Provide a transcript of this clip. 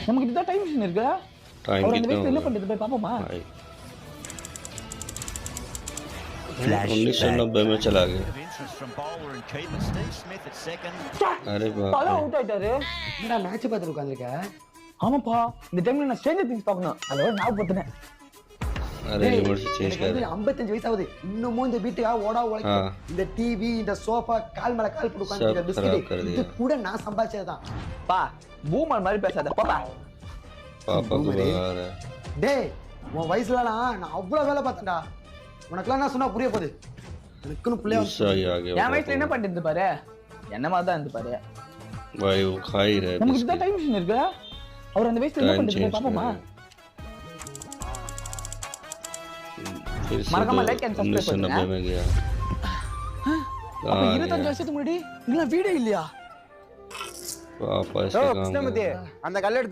நமக்கு இதுதான் time machine இருக்கு. टाइम அவர் அந்த कितना வயசுல என்ன होगा பண்ணிட்டு போய் பாப்போமா? भाई? 1990 में चला गया। अरे बाप பல रे। அவுட் ஆயிட்டாரு. என்னடா மேட்ச் பார்த்துட்டு உட்காந்துருக்க? ஆமாப்பா, இந்த டைம்ல நான் ஸ்ட்ரேஞ்சர் திங்ஸ் பார்க்கணும். அதோட நான் பார்த்தேன். अरे रिमोट से चेंज कर। 55 வயசாகுது இன்னமும் இந்த வீட்டுக்கா ஓடா உழைக்க இந்த டிவி இந்த சோஃபா கால் மேல கால் போட்டு உட்கார்ந்து सब खराब कर இது दिया। கூட நான் சம்பாதிச்சதுதான். பா, பூமர் மாதிரி பேசாத. பாப்பா. पापा को बुला रहा है। டேய் உன் வயசுலலாம் நான் அவ்வளவு வேலை பார்த்தேன்டா. உனக்குலாம் என்ன சொன்னா புரிய போகுது? எனக்குன்னு பிள்ளை गुस्सा ही आ गया என் வயசுல पापा என்ன को। பண்ணிட்டு இருந்து பாரு. என்ன மாதிரி தான் இருந்து பாரு. भाई वो खा ही रहे நமக்கு बिस्किट। இதுதான் டைம் மிஷின் இருக்கு. அவர் அந்த வயசுல என்ன टाइम பண்ணிட்டு चेंज போய் பாப்போமா? कर। फिर से मरकमा like and subscribe 1990 में गया। அப்ப कहाँ 25 गया? வருஷத்துக்கு முன்னாடி இதெல்லாம் வீடியோ இல்லையா? पापा इसका काम कर रहा है। அந்த கல்ல எடுத்து